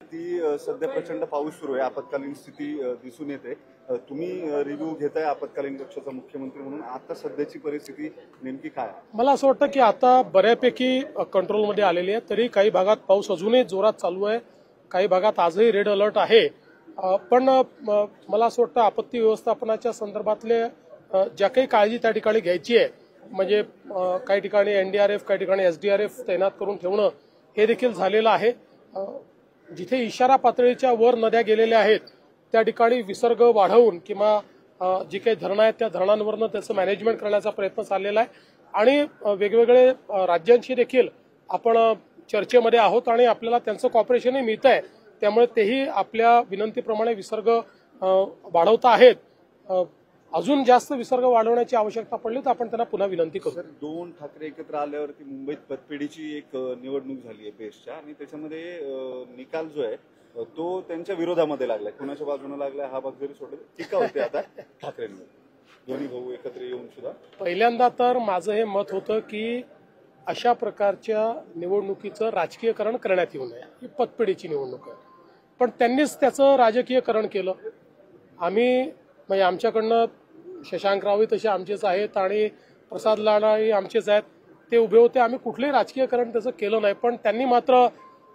सध्या प्रचंड पाऊस सुरू आहे, आपत्कालीन स्थिती दिसून येते। तुम्ही रिव्ह्यू घेताय आपत्कालीन कक्षाचा मुख्यमंत्री म्हणून, आता सध्याची परिस्थिती नेमकी काय? मला असं वाटतं की आता बऱ्यापैकी कंट्रोलमध्ये आलेली आहे, तरी काही भागात पाऊस अजूनही जोरात चालू आहे, काही भागात आजही रेड अलर्ट आहे। पण मला असं वाटतं आपत्ती व्यवस्थापनाच्या संदर्भातले ज्या काही काळजी त्या ठिकाणी घ्यायची आहे, म्हणजे काही ठिकाणी एनडीआरएफ, काही ठिकाणी एसडीआरएफ तैनात करून ठेवणं हे देखील झालेलं आहे। जिथे इशारा पातळीच्या वर नद्या गेलेल्या आहेत त्या ठिकाणी विसर्ग वाढवून किंवा जी काही धरणं आहेत त्या धरणांवरनं त्याचं मॅनेजमेंट करण्याचा प्रयत्न चाललेला आहे आणि वेगवेगळे राज्यांशी देखील आपण चर्चेमध्ये आहोत आणि आपल्याला त्यांचं कॉपरेशनही मिळत आहे, त्यामुळे तेही आपल्या विनंतीप्रमाणे विसर्ग वाढवता आहेत। अजून जास्त विसर्ग वाढवण्याची आवश्यकता पडली तर आपण त्यांना पुन्हा विनंती करू। सर, दोन ठाकरे एकत्र आल्यावरती मुंबईत पतपेढीची एक निवडणूक झाली आहे बेस्टच्या, आणि त्याच्यामध्ये निकाल जो आहे तो त्यांच्या विरोधामध्ये लागलाय, कुणाच्या बाजूने लागलाय हा भाग जरी सोडला टीका होते आता ठाकरेंवर, दोन्ही भाऊ एकत्र येऊन सुद्धा। पहिल्यांदा तर माझं हे मत होतं की अशा प्रकारच्या निवडणुकीचं राजकीयकरण करण्यात येऊ नये, ही पतपेढीची निवडणूक आहे, पण त्यांनीच त्याचं राजकीयकरण केलं। आम्ही म्हणजे आमच्याकडनं शशांकरावही तसे आमचेच आहेत आणि प्रसाद लाडाही आमचेच आहेत, ते उभे होते, आम्ही कुठलंही राजकीयकरण त्याचं केलं नाही। पण त्यांनी मात्र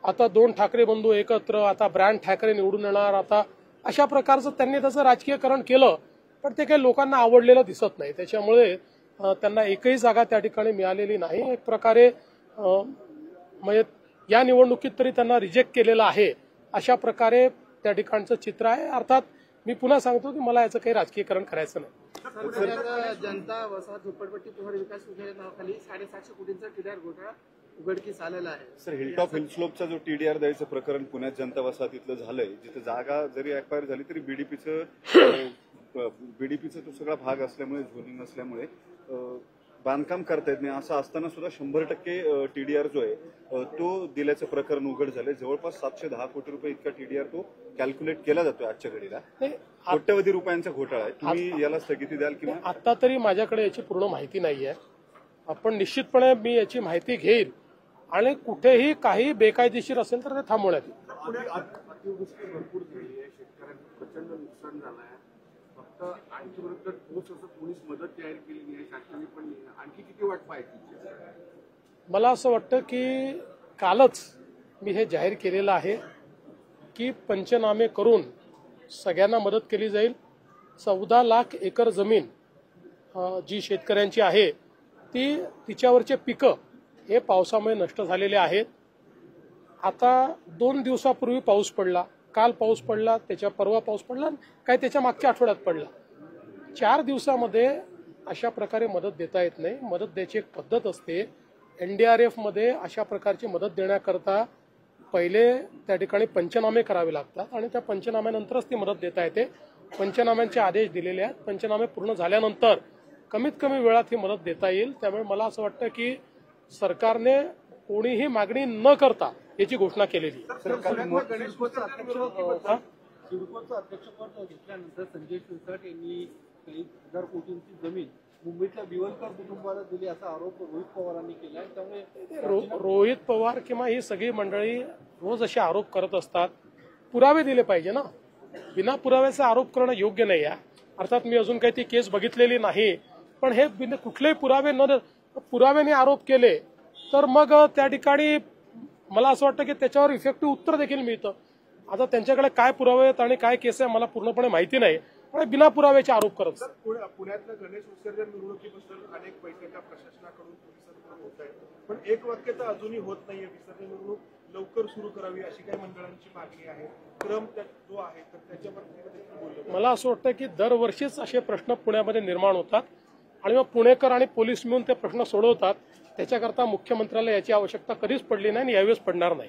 आता दोन ठाकरे बंधू एकत्र, आता ब्रँड ठाकरे निवडून येणार, आता अशा प्रकारचं त्यांनी त्याचं राजकीयकरण केलं, पण ते काही लोकांना आवडलेलं दिसत नाही, त्याच्यामुळे त्यांना एकही जागा त्या ठिकाणी मिळालेली नाही। एक प्रकारे म्हणजे या निवडणुकीत तरी त्यांना रिजेक्ट केलेलं आहे, अशा प्रकारे त्या ठिकाणचं चित्र आहे। अर्थात मी पुन्हा सांगतो की मला याचं काही राजकीयकरण करायचं नाही। जनता वसाहत झोपडपट्टी पुनर्विकास योजनेच्या नावाखाली 750 कोटींचा टीडीआर घोटाळा उघडकीस आलेला आहे। सर, हिलटॉप हिलस्लोपचा जो टीडीआर द्यायचं प्रकरण पुण्यात जनता वसाहतीतलं झालंय, जिथे जागा जरी एक्वायर झाली तरी बीडीपीचा तो सगळा भाग असल्यामुळे, झोनिंग असल्यामुळे बांधकाम करता येत नाही, असं असताना सुद्धा 100% टीडीआर जो आहे तो दिल्याचं प्रकरण उघड झालंय। जवळपास 710 कोटी रुपये इतका टीडीआर तो कॅल्क्युलेट केला जातोय आजच्या घडीला, कोट्यवधी रुपयांचा घोटाळा आहे। तुम्ही याला स्थगिती द्याल किंवा? आता तरी माझ्याकडे याची पूर्ण माहिती नाहीये, आपण निश्चितपणे मी याची माहिती घेईल आणि कुठेही काही बेकायदेशीर असेल तर ते थांबवण्यात येईल। भरपूर झाली आहे, शेतकऱ्यांचं प्रचंड नुकसान झालं आहे, फक्त आणखी बरोबर ठोस असं पोलीस मदत जाहीर केली नाही, शासनाने पण आणखी किती वाट पाहायची? मला असं वाटतं की कालच मी हे जाहीर केलेलं आहे की पंचनामे करून सगळ्यांना मदत केली जाईल। 14 लाख एकर जमीन जी शेतकऱ्यांची आहे तिच्यावरचे पिकं हे पावसामुळे नष्ट झालेले आहेत। आता 2 दिवसापूर्वी पाऊस पडला, काल पाऊस पडला, त्याच्या परवा पाऊस पडला, काय त्याच्या मागच्या आठवड्यात पडला। 4 दिवसामध्ये अशा प्रकारे मदत देता येत नाही, मदत द्यायची एक पद्धत असते। एनडीआरएफ मध्ये अशा प्रकारची मदत देण्याकरता पहिले त्या ठिकाणी पंचनामे करावे लागतात आणि त्या पंचनाम्यानंतरच ती मदत देता येते। पंचनाम्यांचे आदेश दिलेले आहेत, पंचनामे पूर्ण झाल्यानंतर कमीत कमी वेळात ही मदत देता येईल। त्यामुळे मला असं वाटतं की सरकारने कोणीही मागणी न करता याची घोषणा केलेली आहे। सिडकोचं अध्यक्षपद घेतल्यानंतर संजय शिरसाट यांनी काही 1000 कोटींची जमीन मुंबईतल्या बिवलकर कुटुंबाला दिली असा आरोप रोहित पवारांनी केला, त्यामुळे रोहित पवार किंवा ही सगळी मंडळी रोज असे आरोप करत असतात, पुरावे दिले पाहिजे ना, बिना पुराव्याचा आरोप करणं योग्य नाही आहे। अर्थात मी अजून काही ती केस बघितलेली नाही, पण हे कुठलेही पुराव्याने आरोप केले तर मग त्या ठिकाणी मला असं वाटतं की त्याच्यावर इफेक्टिव्ह उत्तर देखील मिळतं। आता त्यांच्याकडे काय पुरावे आहेत आणि काय केस आहे मला पूर्णपणे माहिती नाही, पण बिना पुराव्याचे आरोप करत। पुण्यातल्या गणेश विसर्जन मिरवणुकीबद्दल अनेक बैठका प्रशासनाकडून पोलिसांकडून होत आहेत, पण एक वाक्य तर अजूनही होत नाहीये, विसर्जन मिरवणूक लवकर सुरू करावी अशी काही मंडळांची मागणी आहे, क्रम जो आहे तर त्याच्याबद्दल मला असं वाटतं की दरवर्षीच असे प्रश्न पुण्यामध्ये निर्माण होतात आणि मग पुणेकर आणि पोलीस मिळून ते प्रश्न सोडवतात, त्याच्याकरता मुख्यमंत्र्याला याची आवश्यकता कधीच पडली नाही आणि यावेळेस पडणार नाही।